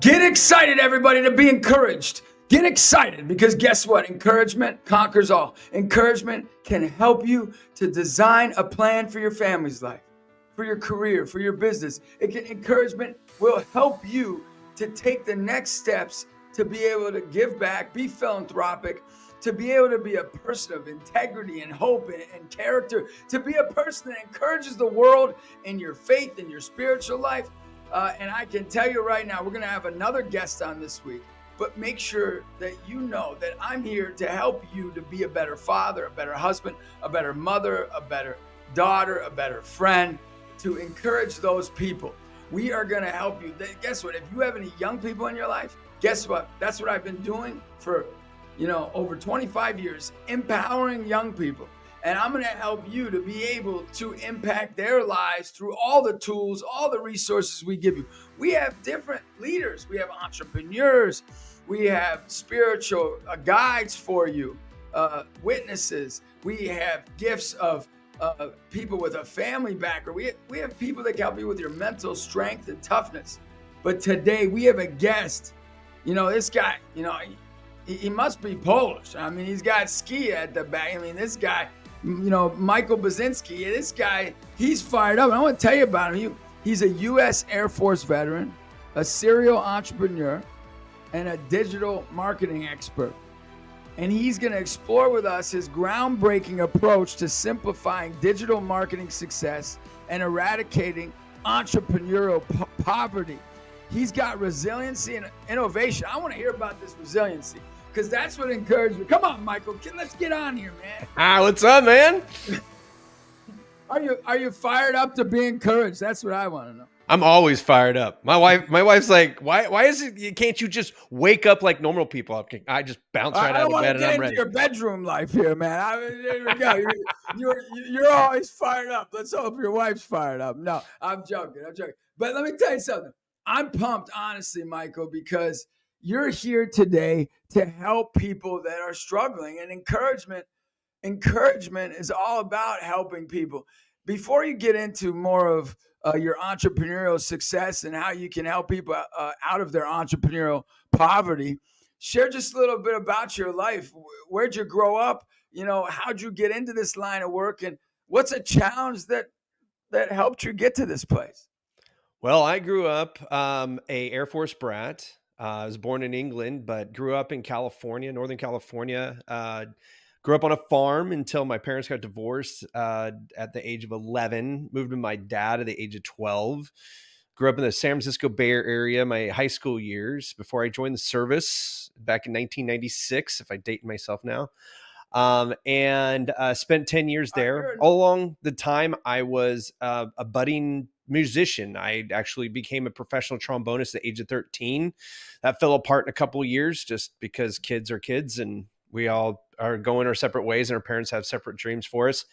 Get excited, everybody, to be encouraged. Get excited because guess what? Encouragement conquers all. Encouragement can help you to design a plan for your family's life, for your career, for your business. Encouragement will help you to take the next steps to be able to give back, be philanthropic, to be able to be a person of integrity and hope and character, to be a person that encourages the world in your faith and your spiritual life. And I can tell you right now, we're going to have another guest on this week. But make sure that you know that I'm here to help you to be a better father, a better husband, a better mother, a better daughter, a better friend, to encourage those people. We are going to help you. Guess what? If you have any young people in your life, guess what? That's what I've been doing for, over 25 years, empowering young people. And I'm going to help you to be able to impact their lives through all the tools, all the resources we give you. We have different leaders. We have entrepreneurs. We have spiritual guides for you, witnesses. We have gifts of people with a family background. We have people that can help you with your mental strength and toughness. But today we have a guest. This guy, he must be Polish. I mean, he's got ski at the back. I mean, this guy, Michael Buzinski, this guy, he's fired up. And I want to tell you about him. He's a U.S. Air Force veteran, a serial entrepreneur, and a digital marketing expert. And he's going to explore with us his groundbreaking approach to simplifying digital marketing success and eradicating entrepreneurial poverty. He's got resiliency and innovation. I want to hear about this resiliency because that's what encouraged me. Come on, Michael. Let's get on here, man. What's up, man? Are you fired up to be encouraged? That's what I want to know. I'm always fired up. My wife's like, why is it? Can't you just wake up like normal people? I just bounce right out of bed and I'm ready. I don't want to get into your bedroom life here, man. There we go. You're always fired up. Let's hope your wife's fired up. No, I'm joking. But let me tell you something. I'm pumped, honestly, Michael, because you're here today to help people that are struggling. And encouragement is all about helping people. Before you get into more of your entrepreneurial success and how you can help people out of their entrepreneurial poverty, share just a little bit about your life. Where'd you grow up? How'd you get into this line of work? And what's a challenge that helped you get to this place? Well, I grew up a Air Force brat. I was born in England, but grew up in California, Northern California. Grew up on a farm until my parents got divorced at the age of 11. Moved with my dad at the age of 12. Grew up in the San Francisco Bay Area my high school years before I joined the service back in 1996, if I date myself now. And spent 10 years there. All along the time, I was a budding musician. I actually became a professional trombonist at the age of 13. That fell apart in a couple of years just because kids are kids and we all are going our separate ways and our parents have separate dreams for us.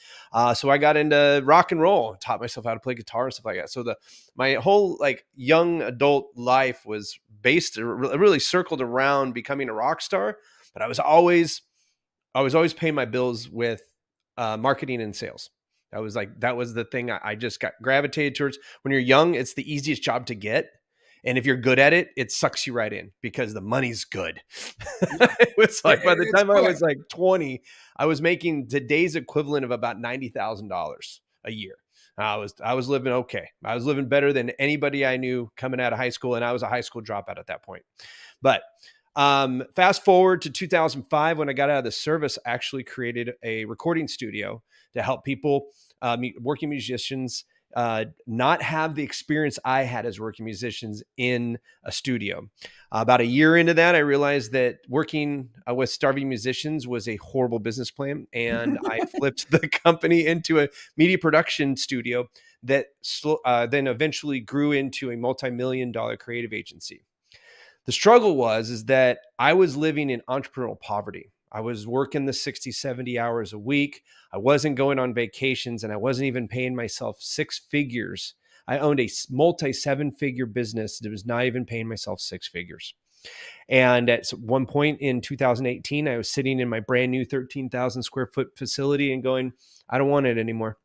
So I got into rock and roll, taught myself how to play guitar and stuff like that. So my whole young adult life was really circled around becoming a rock star, but I was always paying my bills with marketing and sales. That was the thing I just got gravitated towards. When you're young, it's the easiest job to get. And if you're good at it, it sucks you right in because the money's good. It was by the time I was 20, I was making today's equivalent of about $90,000 a year. I was living okay. I was living better than anybody I knew coming out of high school. And I was a high school dropout at that point. But fast forward to 2005, when I got out of the service, I actually created a recording studio to help people, working musicians, not have the experience I had as working musicians in a studio. About a year into that, I realized that working with starving musicians was a horrible business plan. And I flipped the company into a media production studio that then eventually grew into a multi-million-dollar creative agency. The struggle is that I was living in entrepreneurial poverty. I was working the 60, 70 hours a week. I wasn't going on vacations and I wasn't even paying myself six figures. I owned a multi-seven-figure business that was not even paying myself six figures. And at one point in 2018, I was sitting in my brand new 13,000 square foot facility and going, I don't want it anymore.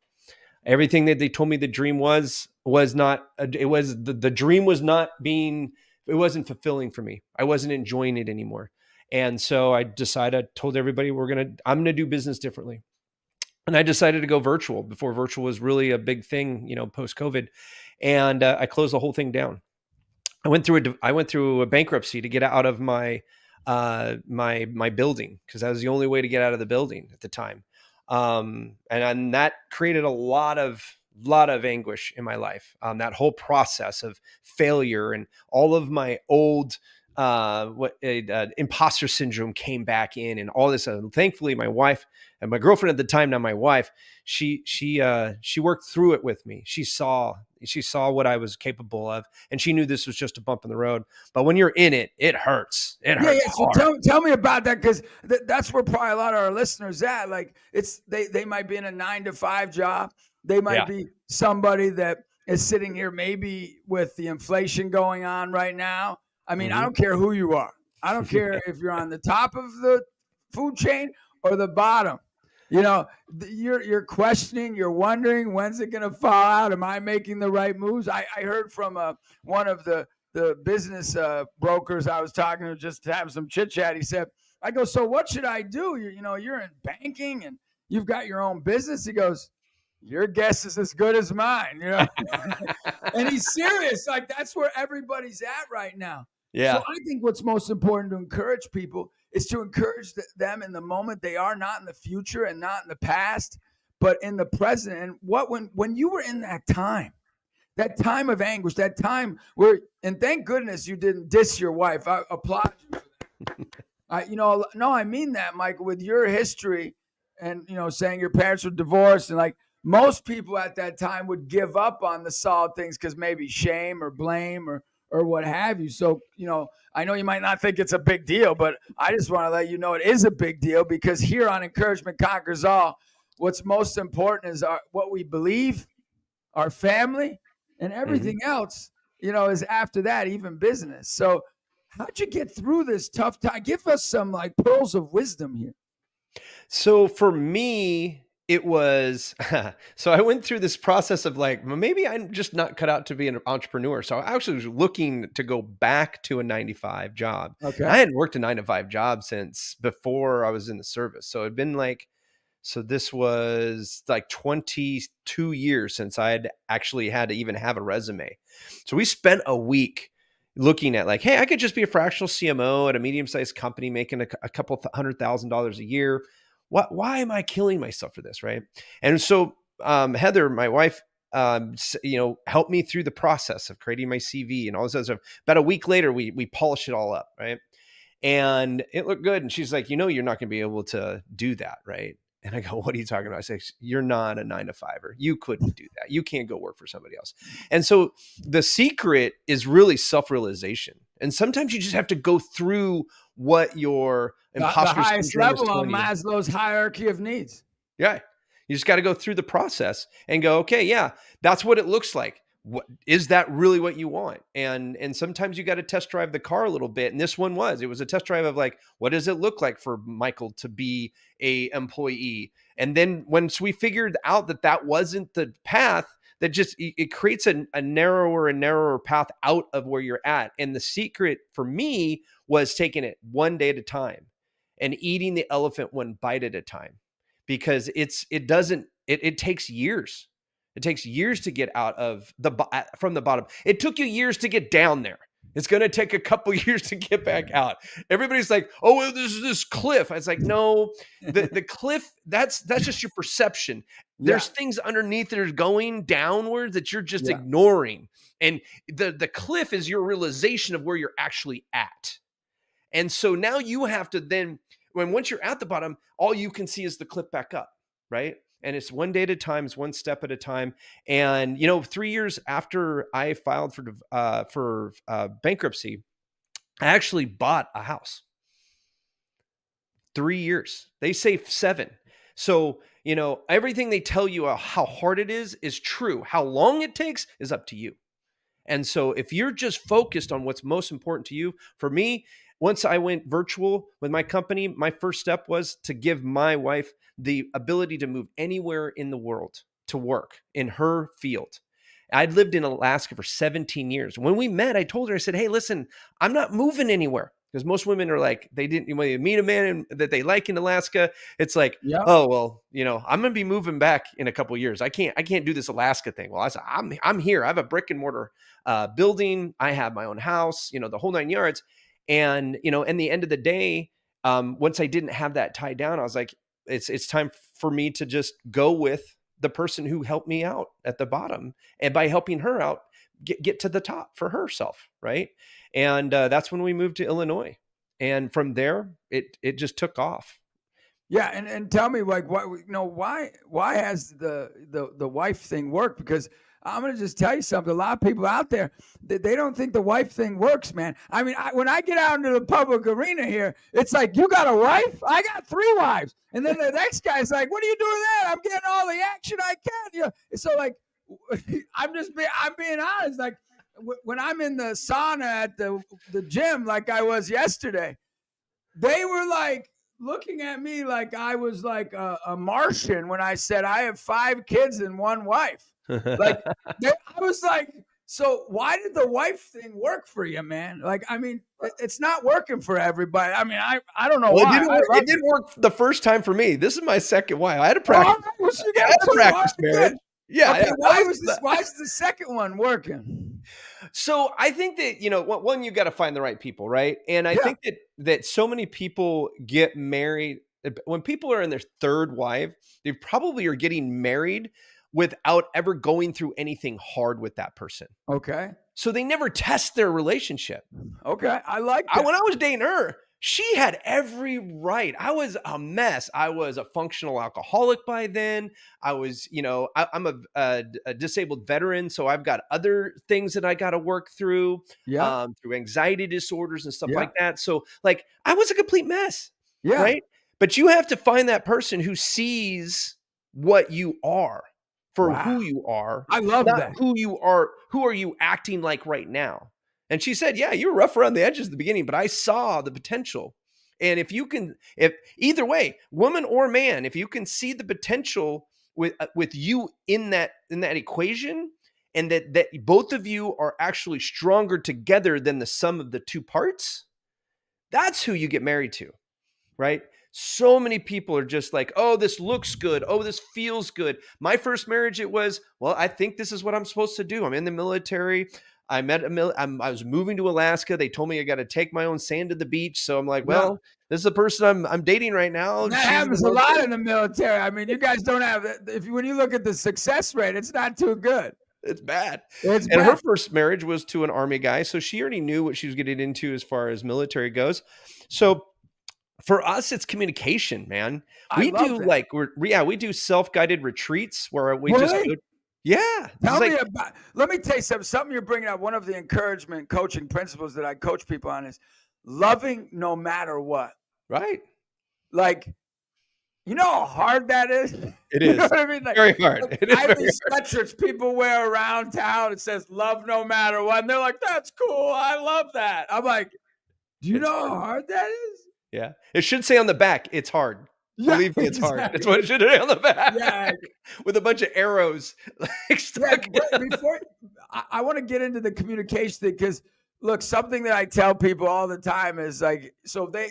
Everything that they told me the dream was not, the dream was not being it wasn't fulfilling for me. I wasn't enjoying it anymore. And so I decided, told everybody I'm going to do business differently. And I decided to go virtual before virtual was really a big thing, post COVID. And I closed the whole thing down. I went through a bankruptcy to get out of my building, because that was the only way to get out of the building at the time. And that created a lot of anguish in my life. That whole process of failure and all of my old imposter syndrome came back in, and all this. Thankfully, my wife and my girlfriend at the time, now my wife, she worked through it with me. She saw what I was capable of, and she knew this was just a bump in the road. But when you're in it, it hurts. It hurts hard. So tell me about that, because that's where probably a lot of our listeners at. Like, they might be in a 9-to-5 job. They might be somebody that is sitting here maybe with the inflation going on right now. I mean, I don't care who you are. I don't care if you're on the top of the food chain or the bottom. You're questioning, you're wondering, when's it going to fall out? Am I making the right moves? I heard from one of the business brokers I was talking to, just to have some chit chat. He said, I go, so what should I do? You're in banking and you've got your own business. He goes, your guess is as good as mine, And he's serious. Like, that's where everybody's at right now. Yeah. So I think what's most important to encourage people is to encourage them in the moment they are, not in the future and not in the past, but in the present. And when you were in that time of anguish, that time where, and thank goodness you didn't diss your wife. I applaud you for that. I mean that, Michael, with your history and, saying your parents were divorced, and like most people at that time would give up on the solid things because maybe shame or blame or what have you. So, I know you might not think it's a big deal, but I just want to let you know it is a big deal, because here on Encouragement Conquers All, what's most important is what we believe, our family, and everything else, is after that, even business. So how'd you get through this tough time? Give us some like pearls of wisdom here. So for me, it was, so I went through this process of like, maybe I'm just not cut out to be an entrepreneur. So I actually was looking to go back to a 9-to-5 job. Okay. I hadn't worked a 9-to-5 job since before I was in the service. So it'd been like, so this was like 22 years since I had actually had to even have a resume. So we spent a week looking at like, hey, I could just be a fractional CMO at a medium-sized company making a couple $100,000 a year. Why am I killing myself for this, right? And so Heather, my wife, helped me through the process of creating my CV and all this other stuff. About a week later, we polished it all up, right? And it looked good. And she's like, you're not going to be able to do that, right? And I go, what are you talking about? I say, you're not a 9-to-5er. You couldn't do that. You can't go work for somebody else. And so the secret is really self-realization. And sometimes you just have to go through what your imposter the highest level on Maslow's hierarchy of needs. Yeah. You just got to go through the process and go, okay, yeah, that's what it looks like. What is that really what you want? And sometimes you got to test drive the car a little bit. And this one it was a test drive of like, what does it look like for Michael to be a employee? And then once we figured out that wasn't the path, that just, it creates a narrower and narrower path out of where you're at. And the secret for me was taking it one day at a time and eating the elephant one bite at a time, because it takes years. It takes years to get out of from the bottom. It took you years to get down there. It's going to take a couple years to get back out. Everybody's like, oh, well, this is this cliff. I was like, no, the cliff, that's just your perception. There's things underneath that are going downwards that you're just ignoring. And the cliff is your realization of where you're actually at. And so now you have to then, once you're at the bottom, all you can see is the cliff back up, right? And it's one day at a time, it's one step at a time. And, 3 years after I filed for bankruptcy, I actually bought a house. 3 years. They say 7. So, everything they tell you how hard it is true. How long it takes is up to you. And so if you're just focused on what's most important to you, for me, once I went virtual with my company, my first step was to give my wife the ability to move anywhere in the world to work in her field. I'd lived in Alaska for 17 years. When we met, I told her, I said, hey, listen, I'm not moving anywhere. Because most women are like, when you meet a man that they like in Alaska, it's like, Yep. oh, well, I'm going to be moving back in a couple of years. I can't do this Alaska thing. Well, I said, I'm here. I have a brick and mortar building. I have my own house, the whole 9 yards. And, in the end of the day, once I didn't have that tied down, I was like, it's time for me to just go with the person who helped me out at the bottom. And by helping her out, get to the top for herself. Right. And that's when we moved to Illinois. And from there, it just took off. Yeah. And tell me, like, why has the wife thing worked? Because I'm going to just tell you something. A lot of people out there, they don't think the wife thing works, man. I mean, when I get out into the public arena here, it's like, you got a wife? I got 3 wives. And then the next guy's like, what are you doing there? I'm getting all the action I can. So like, I'm being honest. Like when I'm in the sauna at the gym, like I was yesterday, they were like looking at me like I was like a Martian when I said I have 5 kids and 1 wife. Like I was like, so why did the wife thing work for you, man? Like, I mean, it's not working for everybody. I mean, I don't know why. It didn't work the first time for me. This is my second wife. I had a practice. I had a practice marriage. Yeah. Okay, why is the second one working? So I think that, one, you got to find the right people, right? And I think that so many people get married. When people are in their 3rd wife, they probably are getting married without ever going through anything hard with that person. Okay. So they never test their relationship. Okay. I like that. When I was dating her, she had every right. I was a mess. I was a functional alcoholic by then. I was, I'm a disabled veteran. So I've got other things that I got to work through, through anxiety disorders and stuff like that. So like, I was a complete mess. Yeah. Right. But you have to find that person who sees what you are for who you are. I love that. Who you are. Who are you acting like right now? And she said, yeah, you were rough around the edges at the beginning, but I saw the potential. And if either way, woman or man, if you can see the potential with you in that equation, and that both of you are actually stronger together than the sum of the 2 parts, that's who you get married to, right? So many people are just like, oh, this looks good. Oh, this feels good. My first marriage, it was, well, I think this is what I'm supposed to do. I'm in the military. I was moving to Alaska. They told me I got to take my own sand to the beach. So I'm like, well, this is the person I'm dating right now. That happens a lot in the military. I mean, you guys don't have that. When you look at the success rate, it's not too good. It's bad. Her first marriage was to an Army guy. So she already knew what she was getting into as far as military goes. So for us, it's communication, man. We do self-guided retreats where we just go. Yeah. Let me tell you something you're bringing up. One of the encouragement coaching principles that I coach people on is loving no matter what. Right. Like, you know how hard that is? It is. You know what I mean? Like, very hard. I have these sweatshirts people wear around town. It says love no matter what. And they're like, that's cool. I love that. I'm like, do you know how hard that is? Yeah. It should say on the back, it's hard. Yeah, believe me, it's hard. That's what it should say on the back. Yeah. With a bunch of arrows stuck. I want to get into the communication thing because, look, something that I tell people all the time is like,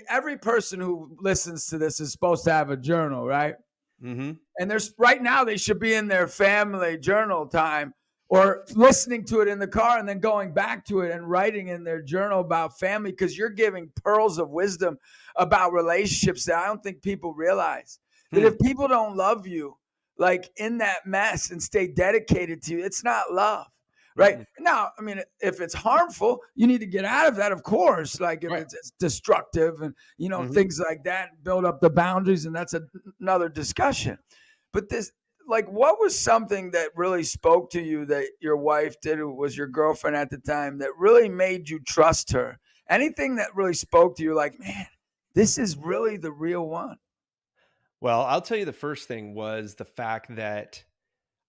every person who listens to this is supposed to have a journal, right? Mm-hmm. And right now they should be in their family journal time or listening to it in the car and then going back to it and writing in their journal about family, because you're giving pearls of wisdom about relationships that I don't think people realize. That if people don't love you, like in that mess and stay dedicated to you, it's not love, right? Mm-hmm. Now, I mean, if it's harmful, you need to get out of that, of course. Like if it's destructive and, things like that, build up the boundaries, and that's another discussion. But what was something that really spoke to you that your wife did, who was your girlfriend at the time, that really made you trust her? Anything that really spoke to you like, man, this is really the real one? Well, I'll tell you, the first thing was the fact that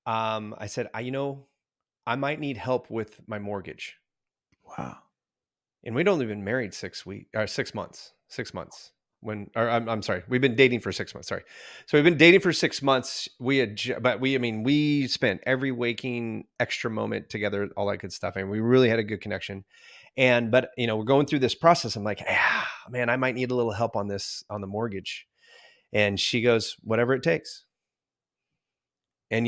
I said, I might need help with my mortgage. Wow. And we'd only been married 6 months. I'm sorry, we've been dating for 6 months. Sorry. So we've been dating for 6 months. We spent every waking extra moment together, all that good stuff. And we really had a good connection. But we're going through this process. I'm like, man, I might need a little help on the mortgage. And she goes, whatever it takes. And,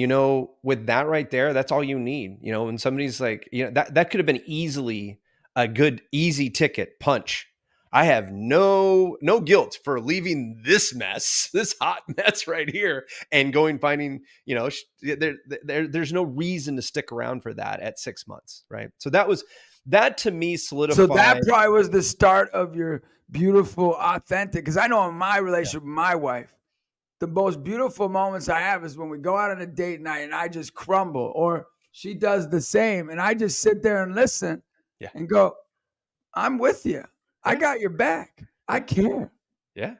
with that right there, that's all you need, when somebody's like, that could have been easily a good, easy ticket punch. I have no guilt for leaving this hot mess right here and finding, there's no reason to stick around for that at 6 months. Right. So that to me solidified. So that probably was the start of your beautiful, authentic, because I know in my relationship with my wife, the most beautiful moments I have is when we go out on a date night and I just crumble, or she does the same. And I just sit there and listen and go, I'm with you. I got your back. I care. Yeah.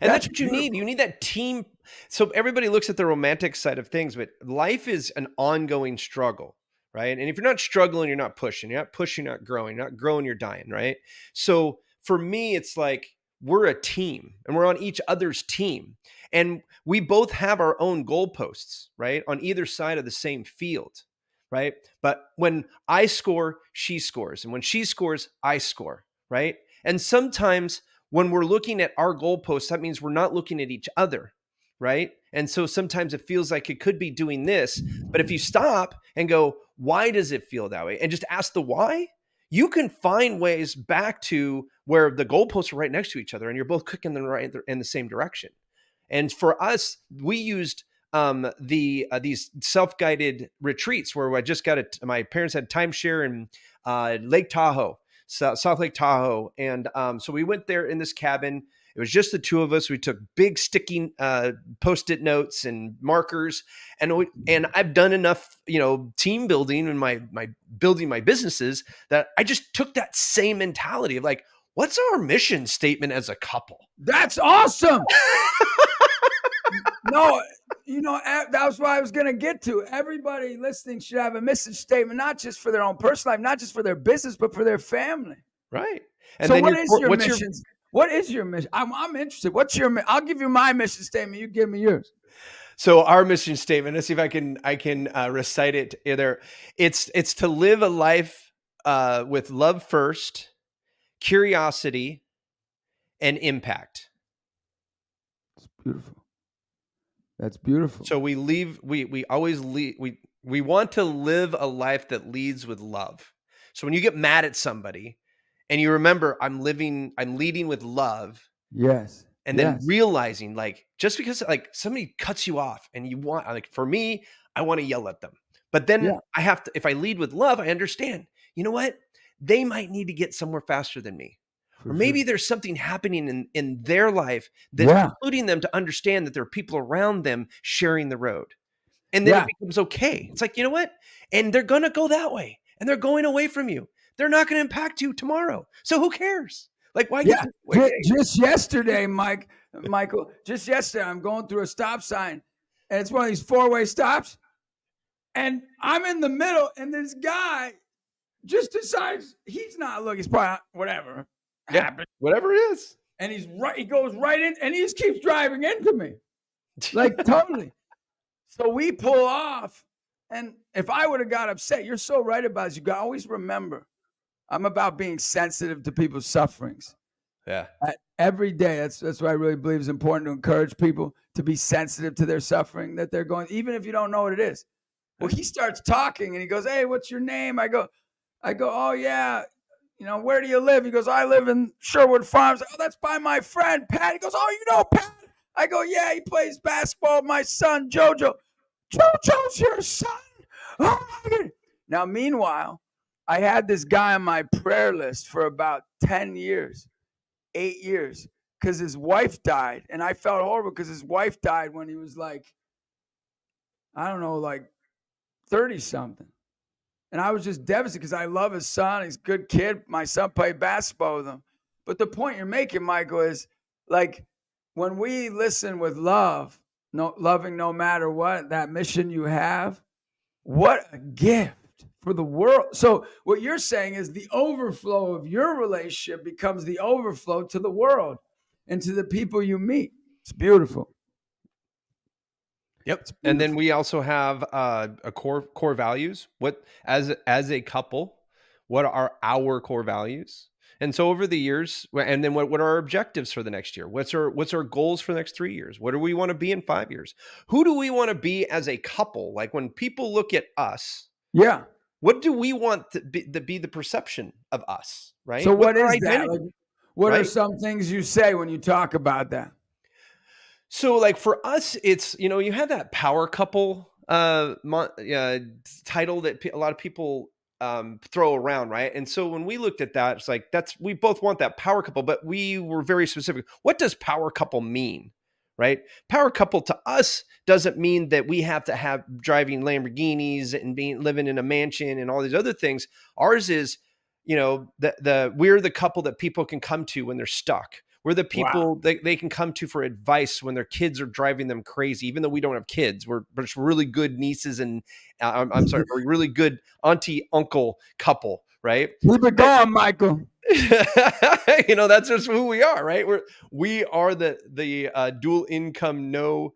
And that's what you need. You need that team. So everybody looks at the romantic side of things, but life is an ongoing struggle, right? And if you're not struggling, you're not pushing. You're not pushing, you're not growing. You're not growing, you're dying, right? So for me, it's like we're a team and we're on each other's team. And we both have our own goalposts, right? On either side of the same field, right? But when I score, she scores. And when she scores, I score, right? And sometimes when we're looking at our goalposts, that means we're not looking at each other, right? And so sometimes it feels like it could be doing this. But if you stop and go, why does it feel that way? And just ask the why, you can find ways back to where the goalposts are right next to each other and you're both clicking in the same direction. And for us, we used these self-guided retreats where my parents had timeshare in Lake Tahoe, South Lake Tahoe. And so we went there in this cabin. It was just the two of us. We took big sticking Post-it notes and markers. And I've done enough, team building and my building my businesses that I just took that same mentality of like, what's our mission statement as a couple? That's awesome. No, that's what I was going to get to. Everybody listening should have a mission statement, not just for their own personal life, not just for their business, but for their family. Right. And so then what is your mission? What is your mission? I'm interested. What's your? I'll give you my mission statement. You give me yours. So our mission statement. Let's see if I can recite it either. It's to live a life with love first, curiosity, and impact. It's beautiful. That's beautiful. So we want to live a life that leads with love. So when you get mad at somebody and you remember I'm leading with love. Yes. And then realizing like, just because like somebody cuts you off and you want, like for me, I want to yell at them, but then I have to, if I lead with love, I understand, you know what? They might need to get somewhere faster than me. Or maybe there's something happening in their life that's including them to understand that there are people around them sharing the road. And then it becomes okay. It's like, you know what? And they're going to go that way and they're going away from you. They're not going to impact you tomorrow. So who cares? Like, why? Just yesterday, Michael, just yesterday, I'm going through a stop sign and it's one of these 4-way stops. And I'm in the middle and this guy just decides he's not looking. He's probably whatever. Happen. Whatever it is. And he goes right in and he just keeps driving into me. Like totally. So we pull off. And if I would have got upset, you're so right about it. You got to always remember, I'm about being sensitive to people's sufferings. Yeah. Every day. That's what I really believe is important, to encourage people to be sensitive to their suffering that they're going, even if you don't know what it is. Well, he starts talking and he goes, hey, what's your name? I go, oh yeah. Where do you live? He goes, I live in Sherwood Farms. Oh, that's by my friend, Pat. He goes, oh, you know Pat? I go, yeah, he plays basketball with my son, Jojo. Jojo's your son? Oh, my God. Now, meanwhile, I had this guy on my prayer list for about 10 years, 8 years, because his wife died. And I felt horrible because his wife died when he was like, I don't know, like 30-something. And I was just devastated because I love his son. He's a good kid. My son played basketball with him. But the point you're making, Michael, is like when we listen with love, loving no matter what, that mission you have, what a gift for the world. So what you're saying is the overflow of your relationship becomes the overflow to the world. and to the people you meet. It's beautiful. Yep. It's And then beautiful. we also have a core values. What as a couple, what are our core values? And so over the years, and then what are our objectives for the next year? What's our goals for the next 3 years? What do we want to be in 5 years? Who do we want to be as a couple? Like when people look at us, Yeah. what do we want to be the perception of us, So right? What's what our is that? Like, identity, what are right? some things you say when you talk about that? So like for us, it's, you have that power couple title that a lot of people throw around, right? And so when we looked at that, it's like we both want that power couple, but we were very specific. What does power couple mean, right? Power couple to us doesn't mean that we have to have driving Lamborghinis and living in a mansion and all these other things. Ours is, we're the couple that people can come to when they're stuck. We're the Wow. people that they can come to for advice when their kids are driving them crazy. Even though we don't have kids, we're just really good nieces and I'm sorry, a really good auntie uncle couple, right? Keep it going, Michael. That's just who we are, right? We are the dual income, no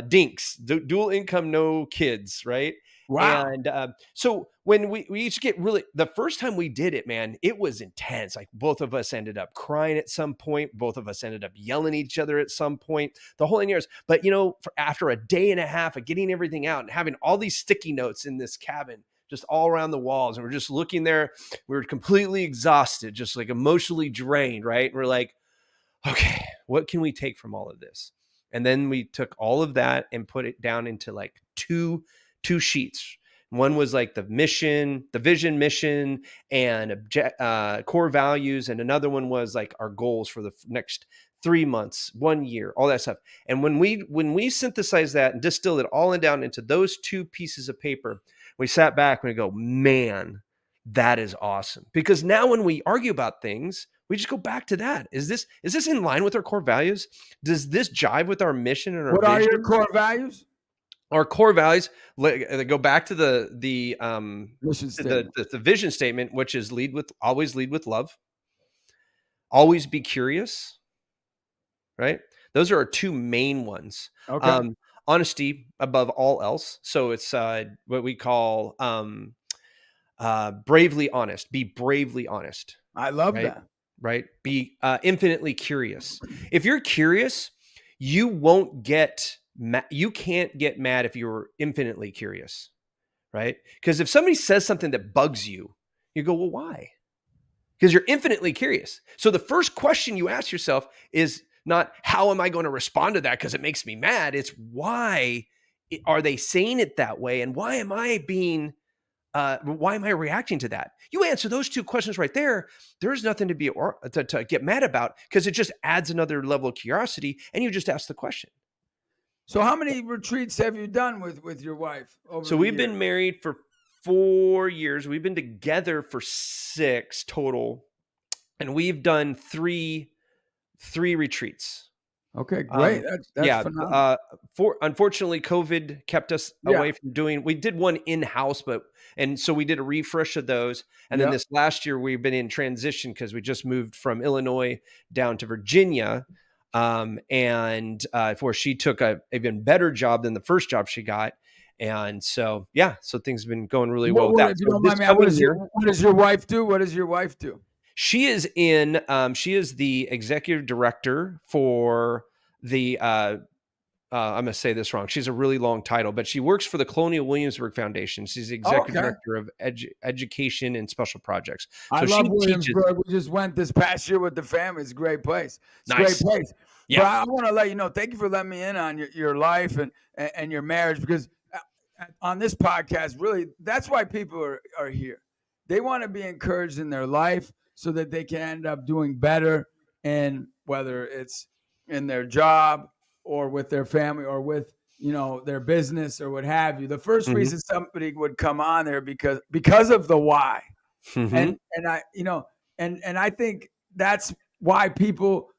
dinks, dual income, no kids, right? Wow. And so when we each get really, the first time we did it, man, it was intense. Like both of us ended up crying at some point. Both of us ended up yelling at each other at some point, the whole 9 years. But after a day and a half of getting everything out and having all these sticky notes in this cabin, just all around the walls, and we're just looking there, we were completely exhausted, just like emotionally drained, right? And we're like, okay, what can we take from all of this? And then we took all of that and put it down into like two sheets. One was like the vision, mission, and core values. And another one was like our goals for the next 3 months, 1 year, all that stuff. And when we synthesized that and distilled it all down into those 2 pieces of paper, we sat back and we go, man, that is awesome. Because now when we argue about things, we just go back to that. Is this in line with our core values? Does this jive with our mission and our What vision? are your core values? Our core values go back to the Mission statement. the vision statement, which is always lead with love, always be curious, right? Those are our 2 main ones. Okay. Honesty above all else. So it's what we call bravely honest. Be bravely honest. I love Right? that. Right? Be infinitely curious. If you're curious, you won't get you can't get mad if you're infinitely curious, right? Because if somebody says something that bugs you, you go, well, why? Because you're infinitely curious. So the first question you ask yourself is not how am I going to respond to that because it makes me mad. It's why are they saying it that way, and why am I reacting to that? You answer those 2 questions right there. There's nothing to be to get mad about, because it just adds another level of curiosity, and you just ask the question. So how many retreats have you done with your wife over So the we've years? been married for 4 years. We've been together for 6 total, and we've done three retreats. Okay, great. That's phenomenal. Unfortunately, COVID kept us away from doing. We did one in-house, and so we did a refresh of those. And then this last year, we've been in transition because we just moved from Illinois down to Virginia, where she took a even better job than the first job she got. And so, so things have been going really well with that. If you don't mind me, what does your wife do? What does your wife do? She is the executive director for the, I'm going to say this wrong. She's a really long title, but she works for the Colonial Williamsburg Foundation. She's the executive director of education and special projects. So I love Williamsburg. We just went this past year with the family. It's a great place. It's a great place. Yeah. But I want to let you know, thank you for letting me in on your life and your marriage, because on this podcast, really, that's why people are here. They want to be encouraged in their life so that they can end up doing better, and whether it's in their job or with their family or with their business or what have you. The first reason somebody would come on there because of the why. And I think that's why people,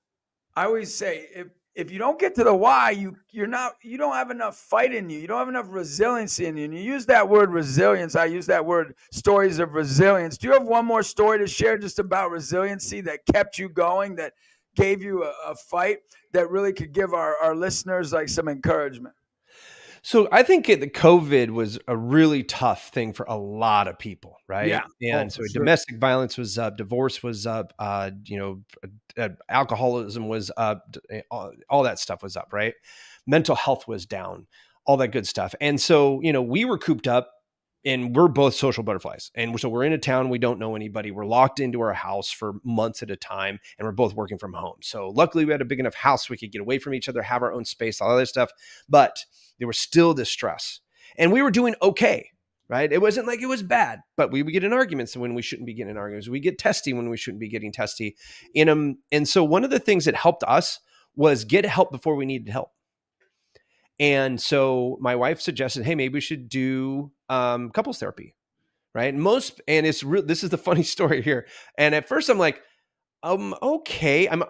I always say, if you don't get to the why, you don't have enough fight in you. You don't have enough resiliency in you. And you use that word resilience. I use that word stories of resilience. Do you have one more story to share just about resiliency that kept you going, that gave you a fight that really could give our listeners like some encouragement? So I think the COVID was a really tough thing for a lot of people, right? Yeah. Oh, And for so sure. domestic violence was up, divorce was up, alcoholism was up, all that stuff was up, right? Mental health was down, all that good stuff. And so, we were cooped up and we're both social butterflies. And so we're in a town, we don't know anybody. We're locked into our house for months at a time and we're both working from home. So luckily we had a big enough house we could get away from each other, have our own space, all that stuff. But there was still this stress and we were doing okay, right? It wasn't like it was bad, but we would get in arguments when we shouldn't be getting in arguments. We get testy when we shouldn't be getting testy in them. And so one of the things that helped us was get help before we needed help. And so my wife suggested, hey, maybe we should do couples therapy, right? And it's real. This is the funny story here. And at first I'm like, okay. I'm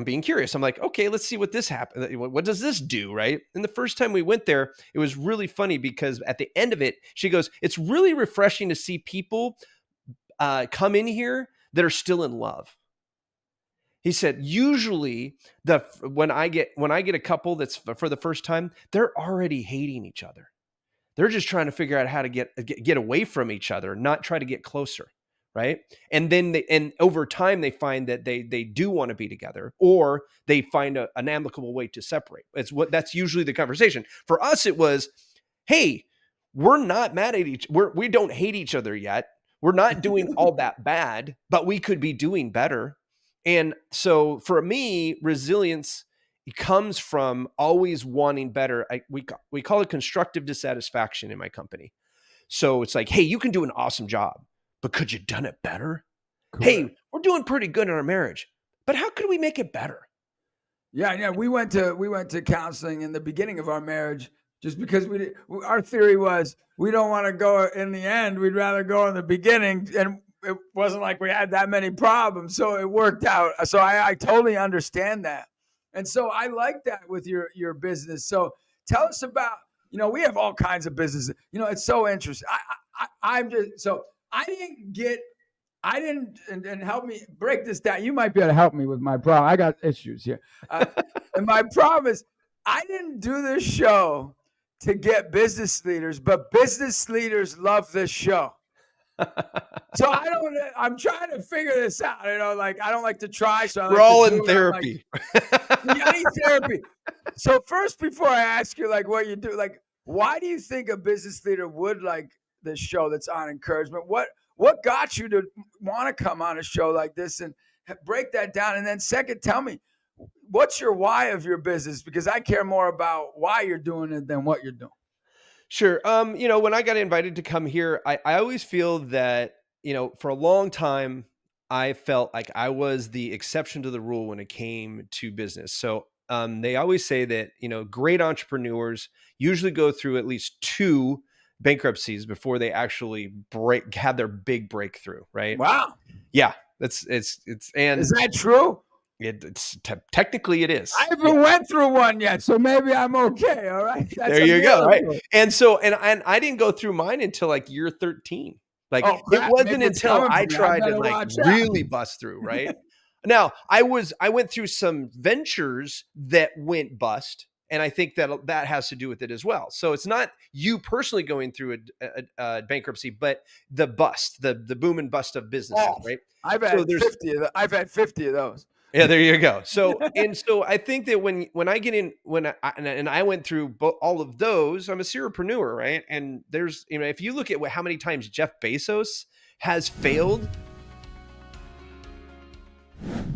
being curious. I'm like, okay, let's see what this happens. What does this do, right? And the first time we went there, it was really funny because at the end of it, she goes, it's really refreshing to see people come in here that are still in love. He said, usually when I get a couple that's for the first time, they're already hating each other. They're just trying to figure out how to get away from each other, not try to get closer, right? And then over time they find that they do want to be together, or they find an amicable way to separate. That's usually the conversation. For us, it was, hey, we're not mad at we don't hate each other yet. We're not doing all that bad, but we could be doing better. And so for me, resilience comes from always wanting better. We call it constructive dissatisfaction in my company. So it's like, hey, you can do an awesome job, but could you done it better? Correct. Hey, we're doing pretty good in our marriage, but how could we make it better? Yeah. We went to counseling in the beginning of our marriage just because our theory was we don't want to go in the end. We'd rather go in the beginning, and it wasn't like we had that many problems, so it worked out. So I totally understand that, and so I like that with your business. So tell us about, we have all kinds of businesses. It's so interesting. I'm just so I didn't and help me break this down. You might be able to help me with my problem. I got issues here, and my problem is I didn't do this show to get business leaders, but business leaders love this show. So I'm trying to figure this out. Like I don't like to try. So we're all in therapy. I need therapy. So first, before I ask you like what you do, like why do you think a business leader would like this show that's on encouragement? What got you to want to come on a show like this and break that down? And then second, tell me, what's your why of your business? Because I care more about why you're doing it than what you're doing. Sure. When I got invited to come here, I always feel that, for a long time, I felt like I was the exception to the rule when it came to business. So they always say that, great entrepreneurs usually go through at least 2 bankruptcies before they actually have their big breakthrough. Right. Wow. Yeah. And is that true? Technically it is. I haven't went through one yet, so maybe I'm okay. All right. There you go. Right. And so, and I didn't go through mine until like year 13. Like it wasn't until I tried to like really bust through. Right. Now I went through some ventures that went bust. And I think that has to do with it as well. So it's not you personally going through a bankruptcy, but the bust, the boom and bust of businesses, right? I've had 50 of those. Yeah, there you go. So I think that when I get in, and I went through all of those, I'm a serialpreneur, right? And there's, if you look at how many times Jeff Bezos has failed.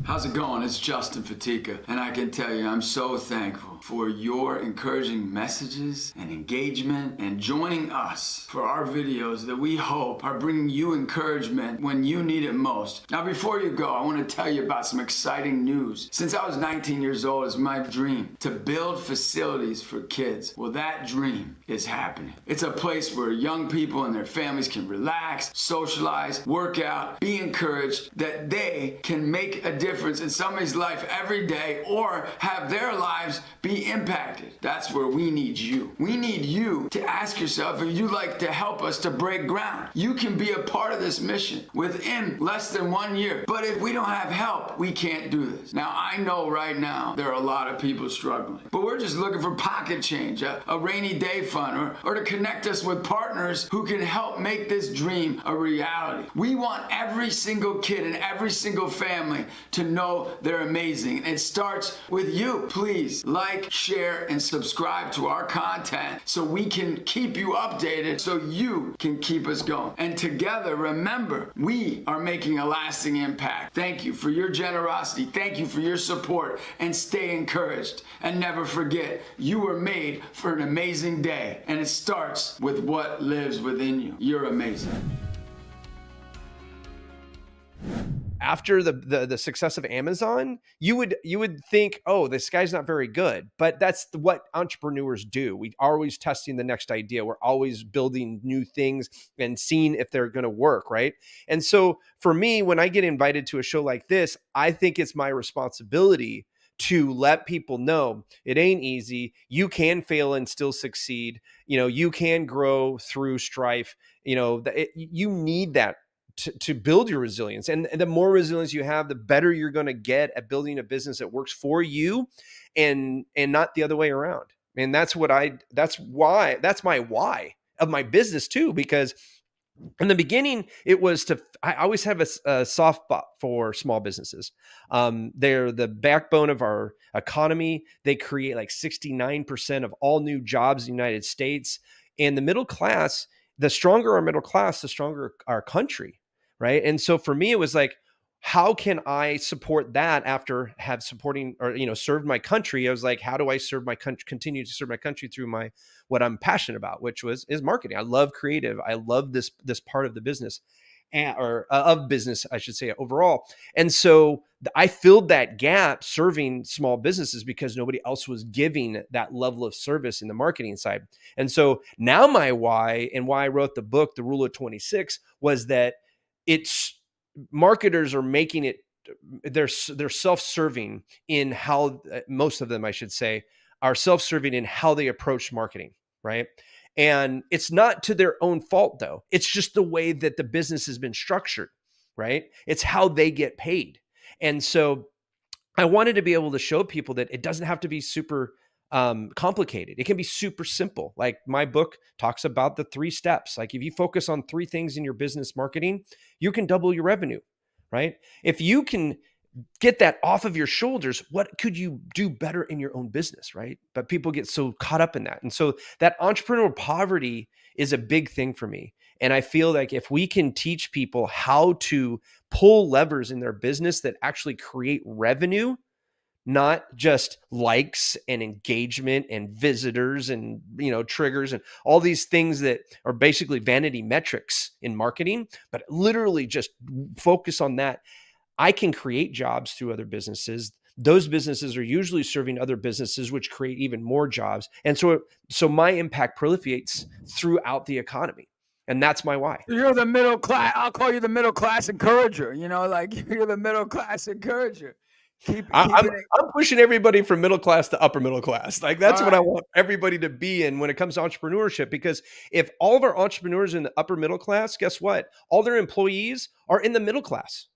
How's it going? It's Justin Fatica, and I can tell you I'm so thankful for your encouraging messages and engagement and joining us for our videos that we hope are bringing you encouragement when you need it most. Now, before you go, I want to tell you about some exciting news. Since I was 19 years old, it's my dream to build facilities for kids. Well, that dream is happening. It's a place where young people and their families can relax, socialize, work out, be encouraged, that they can make a difference in somebody's life every day or have their lives be be impacted. That's where we need you. We need you to ask yourself if you'd like to help us to break ground. You can be a part of this mission within less than 1 year. But if we don't have help, we can't do this. Now, I know right now there are a lot of people struggling, but we're just looking for pocket change, a rainy day fund, or to connect us with partners who can help make this dream a reality. We want every single kid and every single family to know they're amazing. And it starts with you. Please like, share, and subscribe to our content so we can keep you updated, so you can keep us going. And together, remember, we are making a lasting impact. Thank you for your generosity. Thank you for your support, and stay encouraged. And never forget, you were made for an amazing day, and it starts with what lives within you. You're amazing. After the success of Amazon, you would think, oh, this guy's not very good. But that's what entrepreneurs do. We're always testing the next idea. We're always building new things and seeing if they're going to work, right? And so for me, when I get invited to a show like this, I think it's my responsibility to let people know it ain't easy. You can fail and still succeed. You can grow through strife. You need that to build your resilience. And the more resilience you have, the better you're going to get at building a business that works for you and not the other way around. And that's my why of my business too, because in the beginning, it was I always have a soft spot for small businesses. They're the backbone of our economy. They create like 69% of all new jobs in the United States. And the middle class, the stronger our middle class, the stronger our country, right? And so for me, it was like, how can I support that after served my country? I was like, how do I serve my country, continue to serve my country through what I'm passionate about, which is marketing. I love creative. I love this part of the business, of business, I should say, overall. And so I filled that gap serving small businesses because nobody else was giving that level of service in the marketing side. And so now my why, and why I wrote the book, The Rule of 26, was that marketers are making it, they're self-serving in how, most of them, I should say, are self-serving in how they approach marketing, right? And it's not to their own fault, though. It's just the way that the business has been structured, right? It's how they get paid. And so I wanted to be able to show people that it doesn't have to be super complicated. It can be super simple. Like my book talks about the 3 steps. Like if you focus on 3 things in your business marketing, you can double your revenue, right? If you can get that off of your shoulders, what could you do better in your own business, right? But people get so caught up in that. And so that entrepreneurial poverty is a big thing for me. And I feel like if we can teach people how to pull levers in their business that actually create revenue, not just likes and engagement and visitors and triggers and all these things that are basically vanity metrics in marketing, but literally just focus on that, I can create jobs through other businesses. Those businesses are usually serving other businesses, which create even more jobs. And so my impact proliferates throughout the economy. And that's my why. You're the middle class. I'll call you the middle class encourager. Like you're the middle class encourager. I'm pushing everybody from middle class to upper middle class. Like that's what I want everybody to be in when it comes to entrepreneurship. Because if all of our entrepreneurs are in the upper middle class, guess what? All their employees are in the middle class.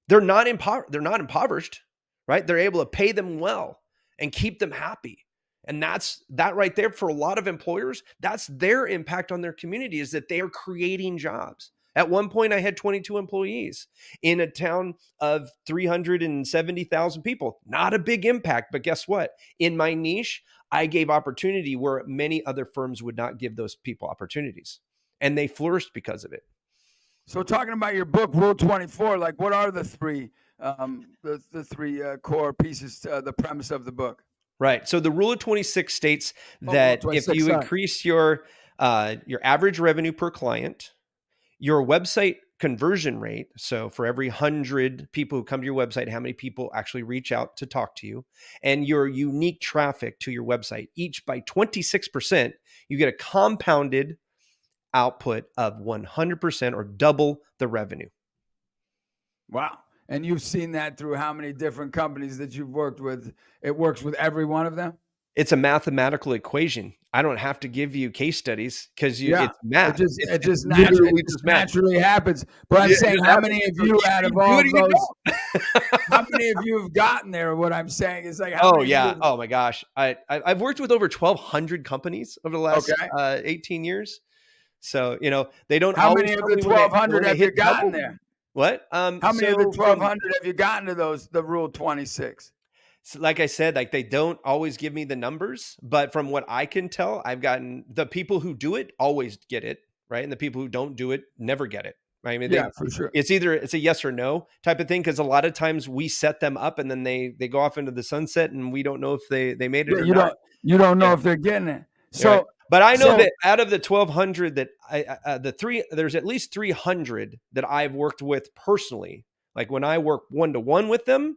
They're not impoverished, right? They're able to pay them well and keep them happy. And that right there for a lot of employers, that's their impact on their community, is that they are creating jobs. At one point, I had 22 employees in a town of 370,000 people. Not a big impact, but guess what? In my niche, I gave opportunity where many other firms would not give those people opportunities. And they flourished because of it. So talking about your book, Rule 24, like what are the 3 core pieces, the premise of the book? Right. So the Rule of 26 states that if you increase your average revenue per client, your website conversion rate, so for every 100 people who come to your website, how many people actually reach out to talk to you, and your unique traffic to your website, each by 26%, you get a compounded output of 100% or double the revenue. Wow. And you've seen that through how many different companies that you've worked with? It works with every one of them? It's a mathematical equation. I don't have to give you case studies because Yeah, it's math. it It's just literally just math. naturally happens. But I'm Yeah, saying, it how happens. many of So you out you of do all it of or you those, don't. how many of you have gotten there? What I'm saying is like, how Oh many of you? yeah. Oh my gosh. I've worked with over 1,200 companies over the last Okay, 18 years. So, they don't how always many of tell the me when 1,200 they have you hit gotten double. there? What? How many of the So from 1,200 have you gotten to the Rule 26? So like I said, like they don't always give me the numbers, but from what I can tell, I've gotten the people who do it always get it, right? And the people who don't do it never get it. Right? I mean, Yeah, for sure. it's either it's a yes or no type of thing because a lot of times we set them up and then they go off into the sunset and we don't know if they made it Yeah, or not. you don't know Yeah, if they're getting it. you're right. So But I know so that out of the 1,200 that there's at least 300 that I've worked with personally. Like when I work one-to-one with them,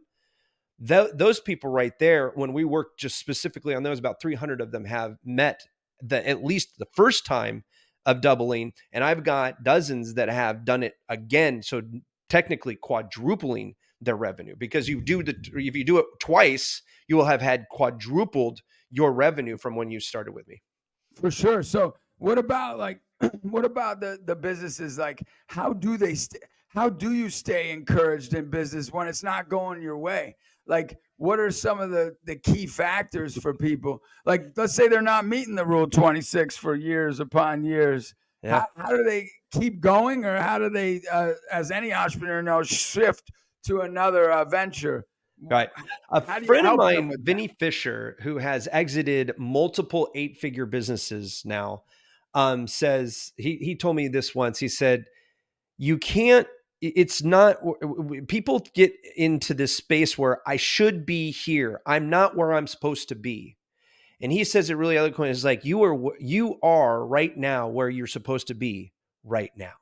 those people right there, when we work just specifically on those, about 300 of them have met at least the first time of doubling. And I've got dozens that have done it again. So technically quadrupling their revenue because if you do it twice, you will have had quadrupled your revenue from when you started with me. for sure. So what about like what about the businesses? Like how do how do you stay encouraged in business when it's not going your way? Like what are some of the key factors for people? Like let's say they're not meeting the Rule 26 for years upon years. Yeah. How do they keep going, or how do they, as any entrepreneur knows, shift to another venture? Right. A How do you friend of help them mine, with that? Vinny Fisher, who has exited multiple 8-figure businesses now, says he told me this once. He said, you can't, it's not, people get into this space where I should be here. I'm not where I'm supposed to be. And he says it really eloquently. It's like, you are right now where you're supposed to be right now.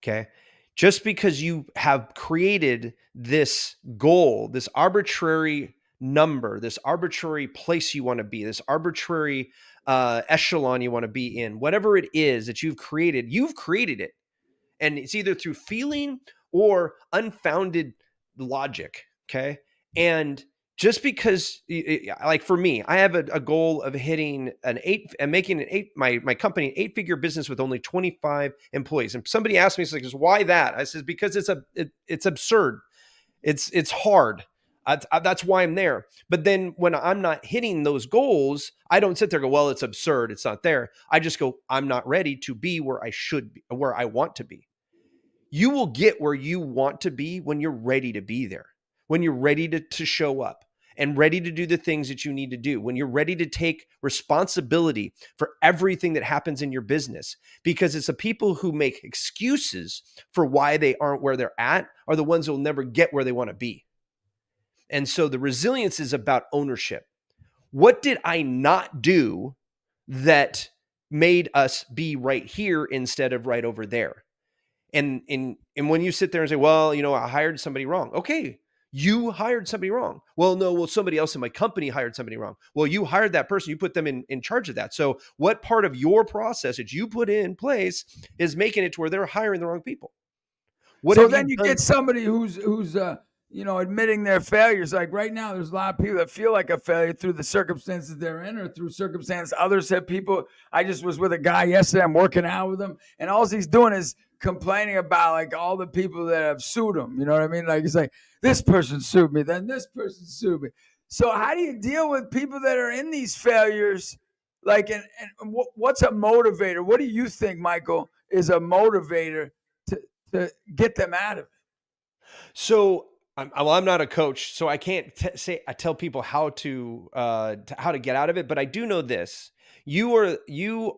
Okay. Just because you have created this goal, this arbitrary number, this arbitrary place you want to be, this arbitrary echelon you want to be in, whatever it is that you've created it. And it's either through feeling or unfounded logic. Okay. And just because, like for me, I have a goal of hitting my company an 8-figure business with only 25 employees. And somebody asked me, it's like, why that? I says, because it's absurd. It's hard. That's why I'm there. But then when I'm not hitting those goals, I don't sit there and go, well, it's absurd. It's not there. I just go, I'm not ready to be where I should be, where I want to be. You will get where you want to be when you're ready to be there, when you're ready to show up and ready to do the things that you need to do, when you're ready to take responsibility for everything that happens in your business. Because it's the people who make excuses for why they aren't where they're at are the ones who will never get where they want to be. And so the resilience is about ownership. What did I not do that made us be right here instead of right over there? And when you sit there and say, well, I hired somebody wrong. Okay, you hired somebody wrong. Well, no, somebody else in my company hired somebody wrong. Well, you hired that person, you put them in charge of that. So what part of your process that you put in place is making it to where they're hiring the wrong people? What So have then you you done? get somebody who's admitting their failures. Like right now, there's a lot of people that feel like a failure through the circumstances they're in, or through circumstances others have. People. I just was with a guy yesterday. I'm working out with him, and all he's doing is complaining about like all the people that have sued him. You know what I mean? Like he's like, this person sued me, then this person sued me. So how do you deal with people that are in these failures? Like, and what's a motivator? What do you think, Michael, is a motivator to get them out of it? So I'm not a coach, so I can't I tell people how to get out of it. But I do know this: you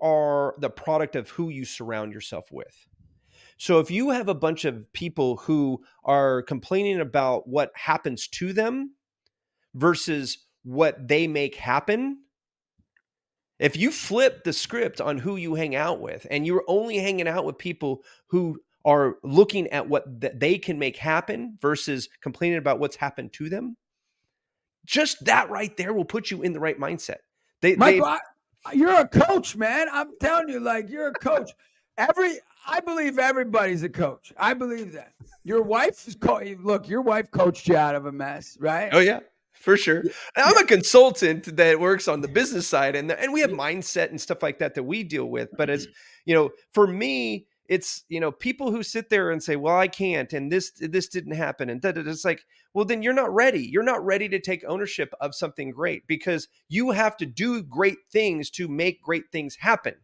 are the product of who you surround yourself with. So if you have a bunch of people who are complaining about what happens to them versus what they make happen, if you flip the script on who you hang out with and you're only hanging out with people who are looking at what they can make happen versus complaining about what's happened to them, just that right there will put you in the right mindset. Michael, you're a coach, man. I'm telling you, like you're a coach. I believe everybody's a coach. I believe that. Your wife is look. Your wife coached you out of a mess, right? Oh yeah. For sure. And I'm a consultant that works on the business side, and we have mindset and stuff like that that we deal with. But as you know, for me, it's people who sit there and say, "Well, I can't," and this didn't happen, and it's like, well, then you're not ready. You're not ready to take ownership of something great, because you have to do great things to make great things happen,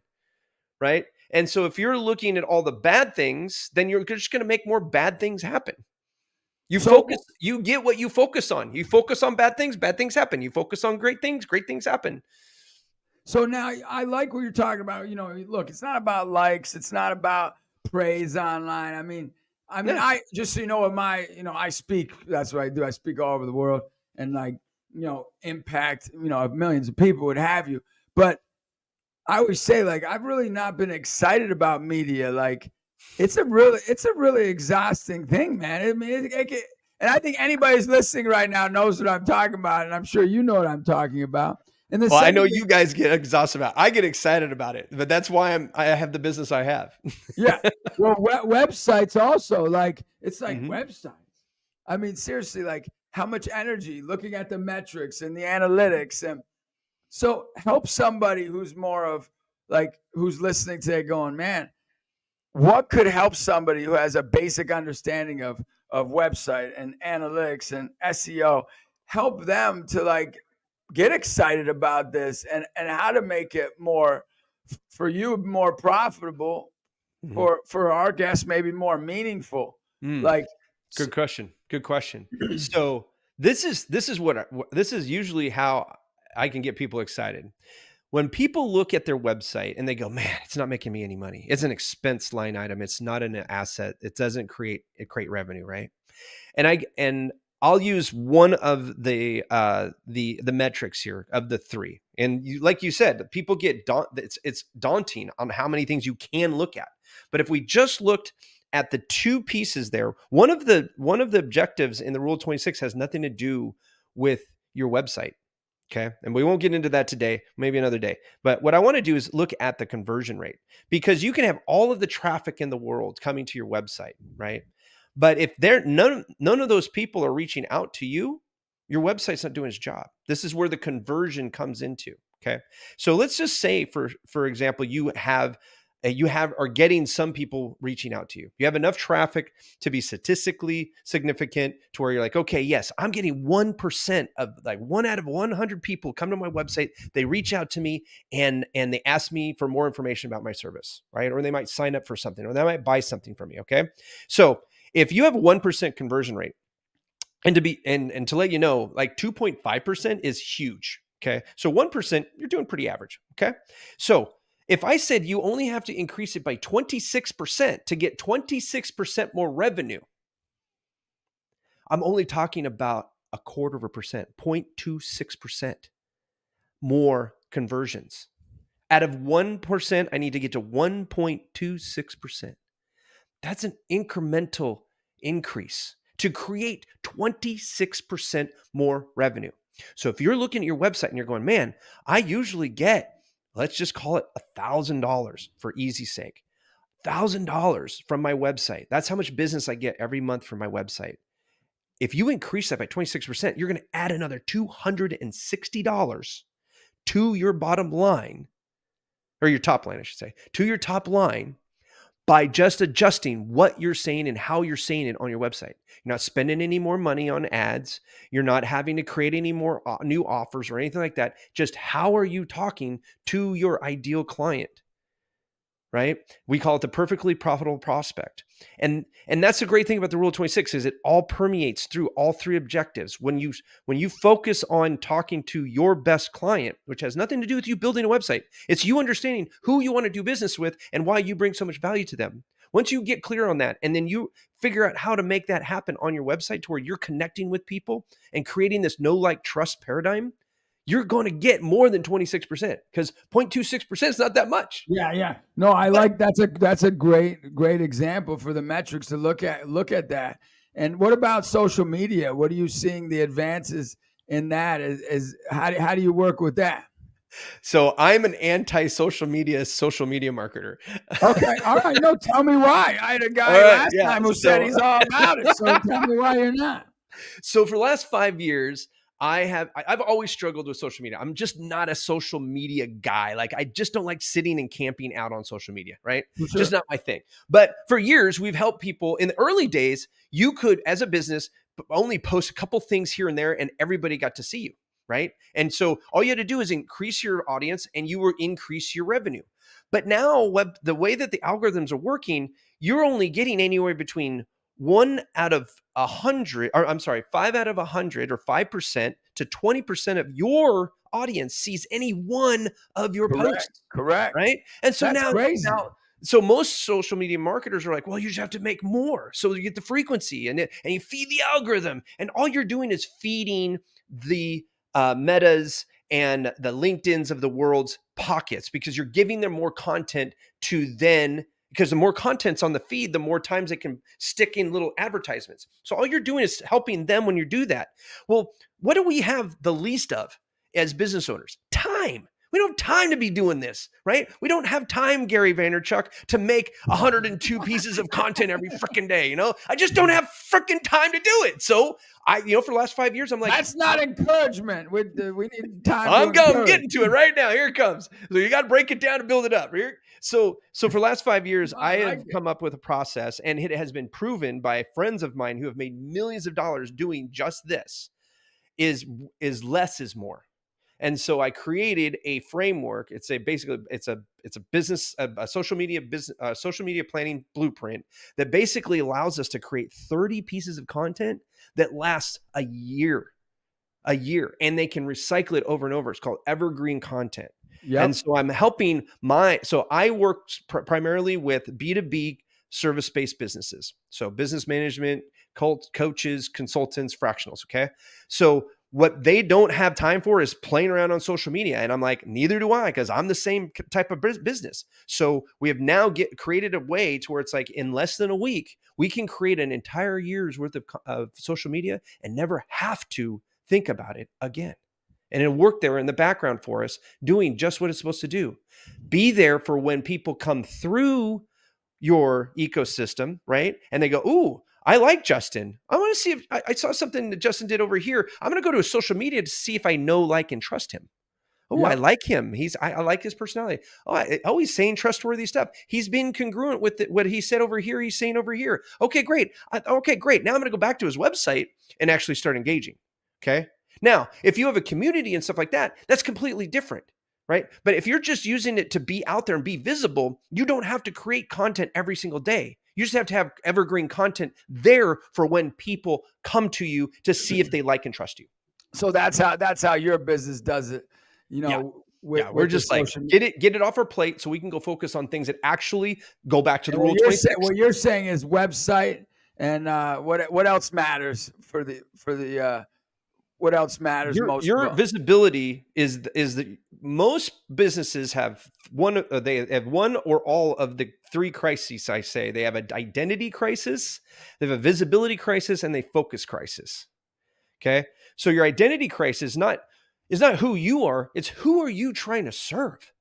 right? And so if you're looking at all the bad things, then you're just going to make more bad things happen. You get what you focus on. You focus on bad things happen. You focus on great things happen. So now I like what you're talking about. Look, it's not about likes. It's not about praise online. I mean, Yeah. I just so you know what I speak. That's what I do. I speak all over the world and impact millions of people, what have you. But I always say I've really not been excited about media. It's a really exhausting thing, man. I mean, and I think anybody who's listening right now knows what I'm talking about, and I'm sure you know what I'm talking about. And well, I know you guys get exhausted about it. I get excited about it, but that's why I have the business I have. Yeah. Well, websites also, it's websites. I mean, seriously, how much energy looking at the metrics and the analytics. And so help somebody who's more of who's listening today going, man, what could help somebody who has a basic understanding of website and analytics and SEO, help them to get excited about this and how to make it more for you, more profitable, for our guests, maybe more meaningful. Good question. So this is usually how I can get people excited. When people look at their website and they go, man, it's not making me any money. It's an expense line item. It's not an asset. It doesn't create revenue, right? And I'll use one of the metrics here of the three. And like you said, people get it's daunting on how many things you can look at. But if we just looked at the two pieces there, one of the objectives in the Rule 26 has nothing to do with your website. Okay. And we won't get into that today, maybe another day. But what I want to do is look at the conversion rate, because you can have all of the traffic in the world coming to your website, right? But if none of those people are reaching out to you, your website's not doing its job. This is where the conversion comes into. Okay. So let's just say, for example, you are getting some people reaching out to you. You have enough traffic to be statistically significant to where you're like, okay, yes, I'm getting 1% of 1 out of 100 people come to my website. They reach out to me and they ask me for more information about my service, right? Or they might sign up for something, or they might buy something from me. Okay. So if you have a 1% conversion rate, and to let you know, 2.5% is huge. Okay. So 1%, you're doing pretty average. Okay. So if I said you only have to increase it by 26% to get 26% more revenue, I'm only talking about 0.25%, 0.26% more conversions. Out of 1%, I need to get to 1.26%. That's an incremental increase to create 26% more revenue. So if you're looking at your website and you're going, man, I usually get, let's just call it $1,000 for easy sake, $1,000 from my website. That's how much business I get every month from my website. If you increase that by 26%, you're going to add another $260 to your bottom line, or your top line, I should say, to your top line, by just adjusting what you're saying and how you're saying it on your website. You're not spending any more money on ads. You're not having to create any more new offers or anything like that. Just how are you talking to your ideal client, right? We call it the perfectly profitable prospect. And that's the great thing about the Rule of 26 is it all permeates through all three objectives. When you focus on talking to your best client, which has nothing to do with you building a website, it's you understanding who you want to do business with and why you bring so much value to them. Once you get clear on that, and then you figure out how to make that happen on your website to where you're connecting with people and creating this know, like, trust paradigm, you're going to get more than 26%, because 0.26% is not that much. Yeah. No, that's a great example for the metrics to look at that. And what about social media? What are you seeing the advances in that? Is how do you work with that? So I'm an anti-social media marketer. Okay. All right. No, tell me why. I had a guy last time who said he's all about it. So tell me why you're not. So for the last 5 years, I've always struggled with social media. I'm just not a social media guy. Like, I just don't like sitting and camping out on social media, right? For Just sure. not my thing. But for years, we've helped people. In the early days, you could, as a business, only post a couple things here and there, and everybody got to see you, right? And so all you had to do is increase your audience, and you will increase your revenue. But now, the way that the algorithms are working, you're only getting anywhere between 1 out of 100, or I'm sorry, 5 out of 100, or 5% to 20% of your audience sees any one of your Correct. posts, Correct. right? And so That's crazy. so most social media marketers are like, well, you just have to make more so you get the frequency, and you feed the algorithm, and all you're doing is feeding the Metas and the LinkedIn's of the world's pockets, because you're giving them more content to then, because the more content's on the feed, the more times they can stick in little advertisements. So all you're doing is helping them when you do that. Well, what do we have the least of as business owners? Time. We don't have time to be doing this, right? We don't have time, Gary Vaynerchuk, to make 102 pieces of content every freaking day. I just don't have freaking time to do it. So for the last 5 years, I'm like, That's not encouragement. We need time to I'm encourage. getting to it right now. Here it comes. So you got to break it down to build it up. Here. So for the last 5 years, No, I I have like it. come up with a process, and it has been proven by friends of mine who have made millions of dollars doing just this. Is less is more. And so I created a framework. It's a business, a social media business, social media planning blueprint that basically allows us to create 30 pieces of content that lasts a year, and they can recycle it over and over. It's called evergreen content. Yep. And so I'm helping so I work primarily with B2B service-based businesses. So business management, coaches, consultants, fractionals. Okay. So what they don't have time for is playing around on social media. And I'm like, neither do I, because I'm the same type of business. So we have now created a way to where it's like, in less than a week, we can create an entire year's worth of social media and never have to think about it again. And it'll work there in the background for us, doing just what it's supposed to do. Be there for when people come through your ecosystem, right? And they go, ooh, I like Justin. I want to see if I saw something that Justin did over here. I'm going to go to his social media to see if I know, like, and trust him. Oh, Yep. I like him. I like his personality. He's saying trustworthy stuff. He's being congruent with what he said over here. He's saying over here. Okay, great. Okay, great. Now I'm going to go back to his website and actually start engaging. Okay. Now, if you have a community and stuff like that, that's completely different, right? But if you're just using it to be out there and be visible, you don't have to create content every single day. You just have to have evergreen content there for when people come to you to see if they like and trust you. So that's how your business does it. Yeah. We're We're just like, get it off our plate so we can go focus on things that actually go back to the rule 26. What you're saying is website, and what else matters for the what else matters most? Your visibility is the most businesses have one or all of the three crises. I say they have an identity crisis, they have a visibility crisis, and they focus crisis. Okay, so your identity crisis is not who you are; it's who are you trying to serve,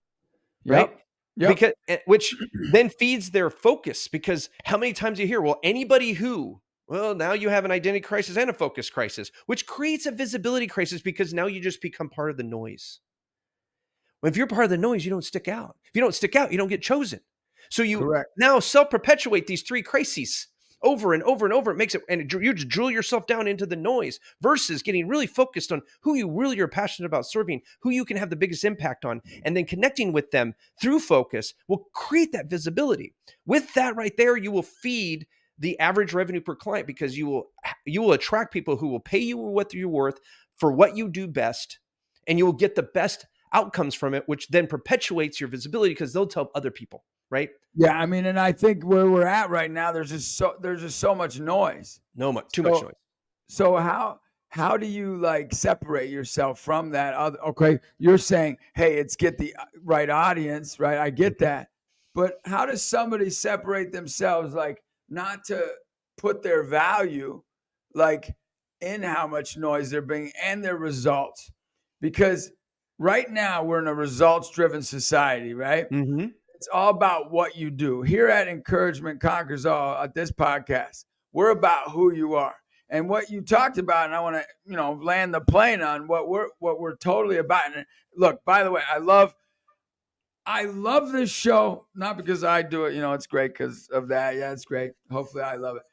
right? Yep. Because which then feeds their focus. Because how many times you hear, well, anybody who. Well, now you have an identity crisis and a focus crisis, which creates a visibility crisis, because now you just become part of the noise. Well, if you're part of the noise, you don't stick out. If you don't stick out, you don't get chosen. So you now self-perpetuate these three crises over and over and over. It makes it, and you just drill yourself down into the noise versus getting really focused on who you really are passionate about serving, who you can have the biggest impact on, and then connecting with them through focus will create that visibility. With that right there, you will feed the average revenue per client, because you will attract people who will pay you what you're worth for what you do best, and you will get the best outcomes from it, which then perpetuates your visibility because they'll tell other people, right? Yeah, I mean, and I think where we're at right now, there's just so much noise. Too much noise. So how do you like separate yourself from that other? Okay, you're saying, hey, it's get the right audience, right? I get that, but how does somebody separate themselves, like, not to put their value like in how much noise they're bringing and their results? Because right now we're in a results driven society, right? Mm-hmm. It's all about what you do. Here at Encouragement Conquers All, at this podcast, we're about who you are. And what you talked about, and I want to, land the plane on what we're totally about. And look, by the way, I love this show, not because I do it, it's great because of that. Yeah, it's great. Hopefully I love it.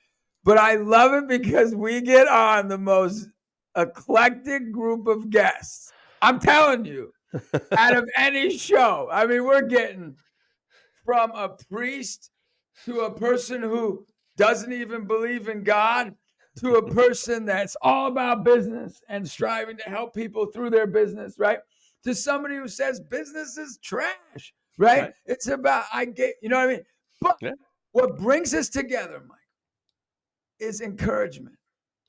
But I love it because we get on the most eclectic group of guests. I'm telling you, out of any show. I mean, we're getting from a priest to a person who doesn't even believe in God to a person that's all about business and striving to help people through their business, right? To somebody who says business is trash, right? It's about, you know what I mean? But what brings us together, Mike, is encouragement.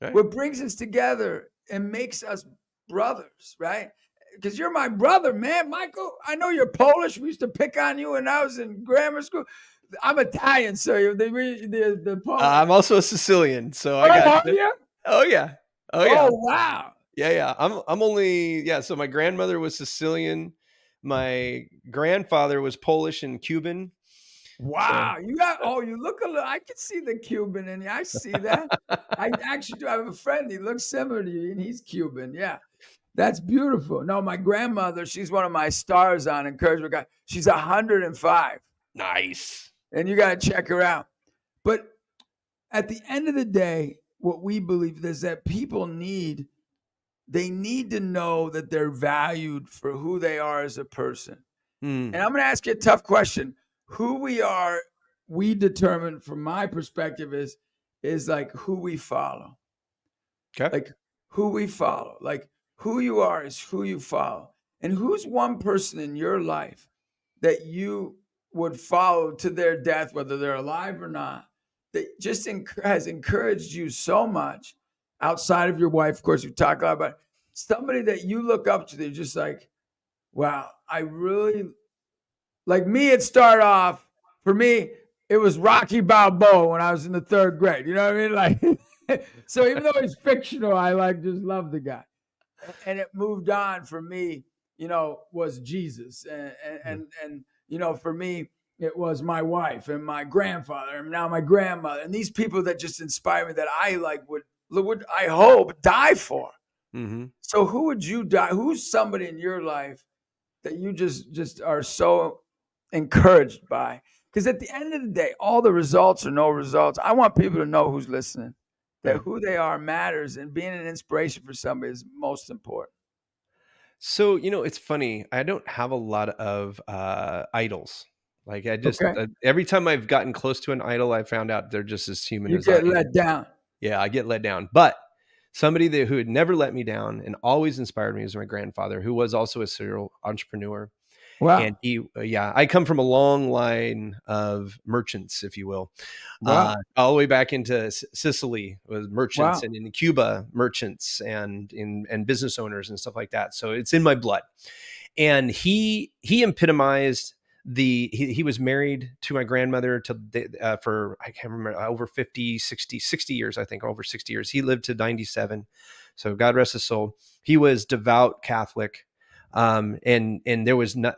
Right. What brings us together and makes us brothers, right? Because you're my brother, man, Michael. I know you're Polish. We used to pick on you when I was in grammar school. I'm Italian, so the Polish. I'm also a Sicilian, so I got. You? Oh yeah. Oh yeah. Oh wow. Yeah. I'm only So my grandmother was Sicilian. My grandfather was Polish and Cuban. Wow, so, you look a little. I can see the Cuban in you. I see that. I actually do. I have a friend. He looks similar to you, and he's Cuban. Yeah. That's beautiful. No, my grandmother, she's one of my stars on Encouragement Guy. She's 105. Nice. And you got to check her out. But at the end of the day, what we believe is that people need to know that they're valued for who they are as a person. And I'm going to ask you a tough question. Who we are, we determine, from my perspective, is like who we follow. Okay. Like who we follow. Like who you are is who you follow. And who's one person in your life that you would follow to their death, whether they're alive or not, that just has encouraged you so much outside of your wife? Of course, we talk a lot about somebody that you look up to. They're just like, wow, I really, like me, it started off, for me, it was Rocky Balboa when I was in the 3rd grade. You know what I mean? Like, so even though he's fictional, I just love the guy. And it moved on for me, was Jesus. And for me, it was my wife and my grandfather and now my grandmother. And these people that just inspire me that I would I hope die for. Mm-hmm. So who would you die? Who's somebody in your life that you just are so encouraged by? Because at the end of the day, all the results or no results, I want people to know who's listening, that who they are matters, and being an inspiration for somebody is most important. So, it's funny. I don't have a lot of idols. Like I just, every time I've gotten close to an idol, I found out they're just as human as I am. You get let down. Yeah, I get let down. But somebody who had never let me down and always inspired me was my grandfather, who was also a serial entrepreneur. Wow. And I come from a long line of merchants, if you will. Wow. All the way back into Sicily with merchants, and in Cuba, merchants and business owners and stuff like that. So it's in my blood. And he epitomized he was married to my grandmother for, I can't remember, over 50, 60 years, I think, over 60 years. He lived to 97. So God rest his soul. He was devout Catholic. And there was not,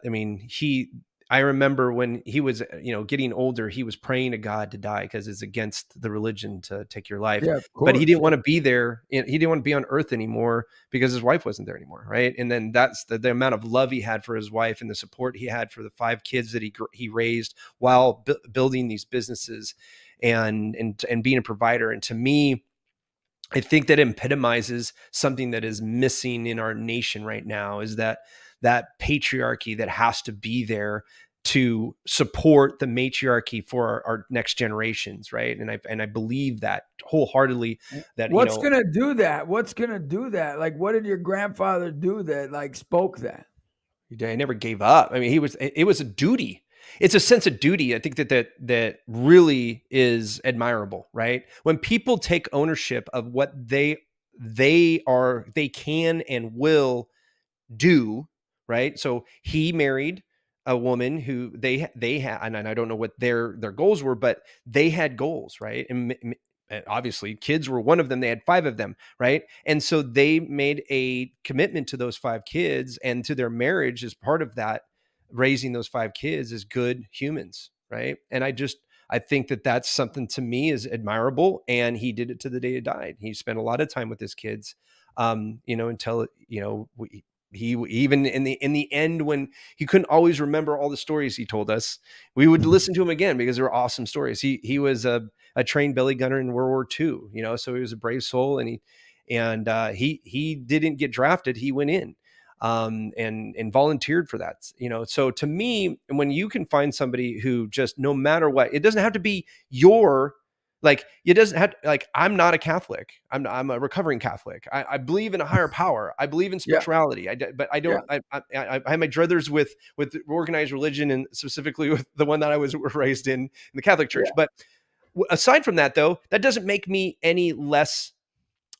I remember when he was, getting older, he was praying to God to die because it's against the religion to take your life. Yeah, of course. But he didn't want to be there. He didn't want to be on earth anymore because his wife wasn't there anymore. Right. And then that's the amount of love he had for his wife and the support he had for the 5 kids that he raised while building these businesses and being a provider. And to me, I think that epitomizes something that is missing in our nation right now, is that patriarchy that has to be there to support the matriarchy for our next generations, right? And I believe that wholeheartly. That what's going to do that? What's going to do that? Like, what did your grandfather do that spoke that? He never gave up. It was a duty. It's a sense of duty. I think that really is admirable, right? When people take ownership of what they can and will do, right? So he married a woman who they had, and I don't know what their goals were, but they had goals, right? And obviously kids were one of them. They had 5 of them, right? And so they made a commitment to those 5 kids and to their marriage as part of that, raising those 5 kids as good humans, right? And I I think that that's something to me is admirable. And he did it to the day he died. He spent a lot of time with his kids, until, he even in the end, when he couldn't always remember all the stories he told us, we would listen to him again because they were awesome stories. He was a trained belly gunner in World War II, so he was a brave soul, and he didn't get drafted. He went in, and volunteered for that. So to me, when you can find somebody who just, no matter what, it doesn't have to be it doesn't have, I'm not a Catholic. I'm a recovering Catholic. I believe in a higher power. I believe in spirituality. But I don't, I have my druthers with organized religion, and specifically with the one that I was raised in the Catholic Church. But aside from that, though, that doesn't make me any less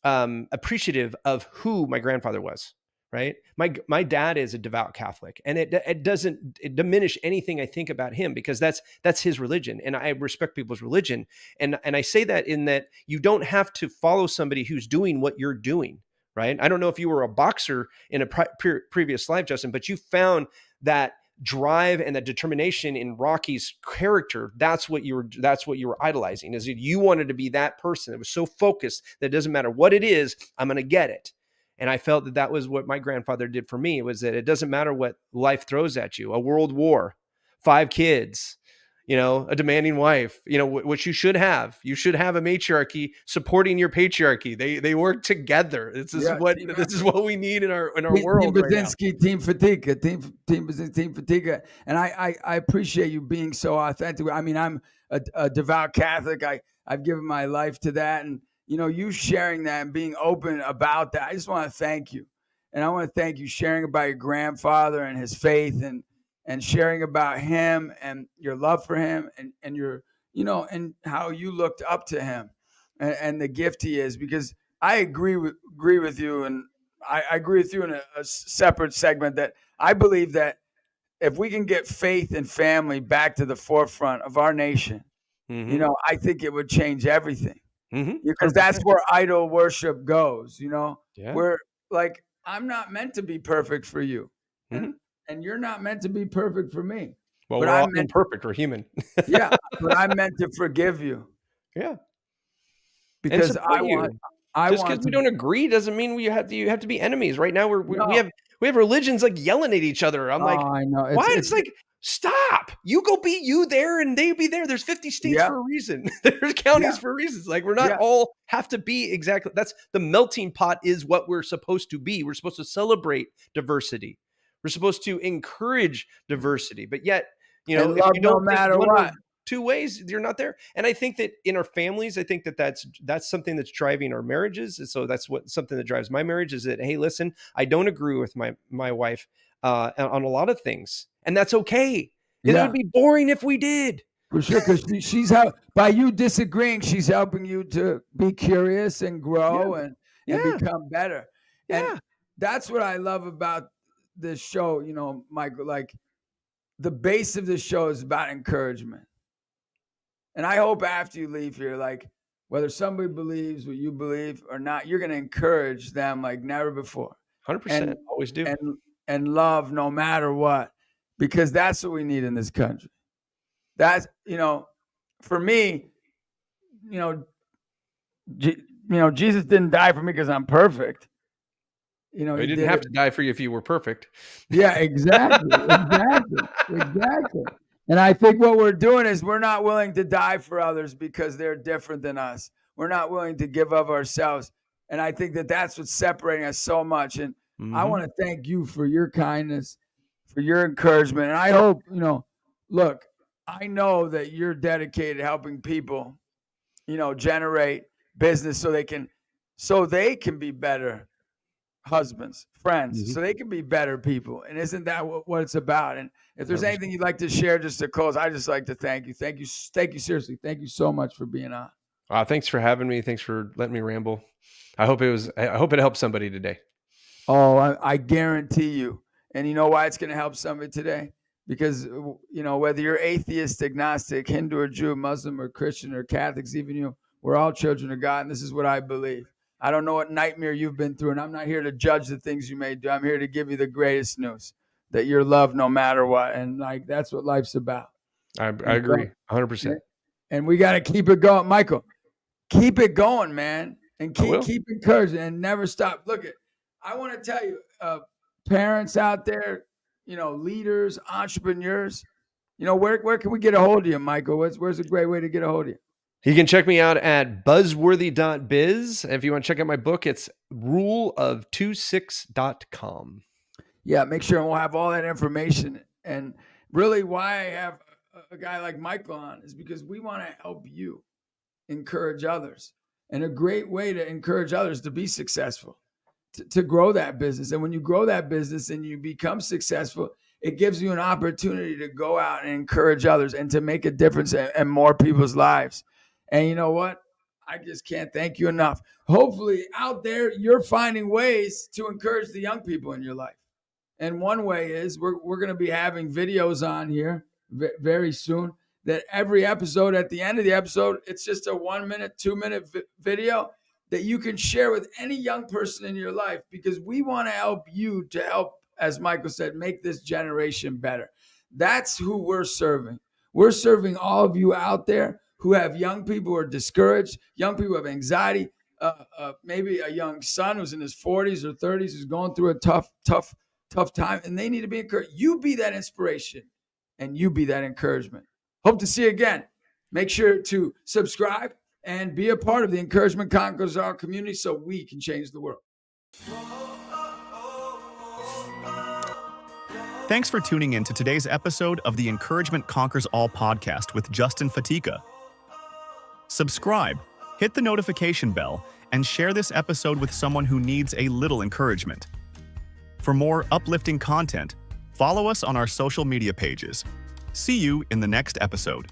appreciative of who my grandfather was. Right. My dad is a devout Catholic, and it doesn't diminish anything I think about him, because that's his religion, and I respect people's religion. And I say that in that you don't have to follow somebody who's doing what you're doing. Right. I don't know if you were a boxer in a previous life, Justin, but you found that drive and that determination in Rocky's character. That's what you were idolizing, is that you wanted to be that person that was so focused that it doesn't matter what it is, I'm going to get it. And I felt that was what my grandfather did for me, was that it doesn't matter what life throws at you, a world war, 5 kids, a demanding wife, which you should have. You should have a matriarchy supporting your patriarchy. They work together. This is what we need in our world right now. Team Fatica, Team Buzinski, Team Fatica. And I appreciate you being so authentic. I mean, I'm a devout Catholic. I've given my life to that, and you sharing that and being open about that. I just want to thank you. And I want to thank you sharing about your grandfather and his faith, and sharing about him and your love for him, and your, and how you looked up to him, and the gift he is. Because I agree with you. And I agree with you in a separate segment, that I believe that if we can get faith and family back to the forefront of our nation, I think it would change everything. Because that's where idol worship goes, Where, I'm not meant to be perfect for you, and you're not meant to be perfect for me. Well, but we're all imperfect. We're human. But I'm meant to forgive you. Yeah, because just because we don't agree doesn't mean you have to be enemies. Right now, we have religions yelling at each other. I'm I know. Why? It's stop. You go be you there, and they be there. There's 50 states for a reason. There's counties for reasons. We're not all have to be exactly. That's the melting pot is what we're supposed to be. We're supposed to celebrate diversity. We're supposed to encourage diversity. But yet, if you don't, no matter what, 2 ways, you're not there. And I think that in our families, I think that that's something that's driving our marriages. And so that's something that drives my marriage, is that, hey, listen, I don't agree with my wife on a lot of things. And that's okay. And it would be boring if we did. For sure, because she's by you disagreeing, she's helping you to be curious and grow and become better. Yeah. And that's what I love about this show, Michael. The base of this show is about encouragement. And I hope after you leave here, whether somebody believes what you believe or not, you're going to encourage them like never before. 100%. Always do. And love no matter what. Because that's what we need in this country. That's, for me, Jesus didn't die for me because I'm perfect. He didn't have to die for you if you were perfect. Yeah, exactly. And I think what we're doing is we're not willing to die for others because they're different than us. We're not willing to give of ourselves. And I think that that's what's separating us so much. And I want to thank you for your kindness, for your encouragement. And I hope, look, I know that you're dedicated to helping people, generate business so they can be better husbands, friends, so they can be better people. And isn't that what it's about? And if there's anything you'd like to share just to close, I just like to thank you. Thank you. Seriously. Thank you so much for being on. Thanks for having me. Thanks for letting me ramble. I hope it helped somebody today. Oh, I guarantee you. And you know why it's going to help somebody today? Because, whether you're atheist, agnostic, Hindu or Jew, Muslim or Christian or Catholics, even you, we're all children of God. And this is what I believe. I don't know what nightmare you've been through, and I'm not here to judge the things you may do. I'm here to give you the greatest news, that you're loved no matter what. And that's what life's about. I agree 100%. And we got to keep it going. Michael, keep it going, man. And I will. keep encouraging and never stop. Look, I want to tell you, parents out there, leaders, entrepreneurs, where can we get a hold of you, Michael? Where's a great way to get a hold of you? You can check me out at buzzworthy.biz. If you want to check out my book, it's ruleof26.com. Yeah, make sure we'll have all that information. And really why I have a guy like Michael on is because we want to help you encourage others. And a great way to encourage others to be successful, to grow that business. And when you grow that business and you become successful, it gives you an opportunity to go out and encourage others and to make a difference in more people's lives. And you know what? I just can't thank you enough. Hopefully out there, you're finding ways to encourage the young people in your life. And one way is we're going to be having videos on here very soon, that every episode, at the end of the episode, it's just a 1 minute, 2 minute video that you can share with any young person in your life, because we want to help you to help, as Michael said, make this generation better. That's who we're serving. We're serving all of you out there who have young people who are discouraged, young people who have anxiety, maybe a young son who's in his 40s or 30s who's going through a tough time, and they need to be encouraged. You be that inspiration, and you be that encouragement. Hope to see you again. Make sure to subscribe and be a part of the Encouragement Conquers All community so we can change the world. Thanks for tuning in to today's episode of the Encouragement Conquers All podcast with Justin Fatica. Subscribe, hit the notification bell, and share this episode with someone who needs a little encouragement. For more uplifting content, follow us on our social media pages. See you in the next episode.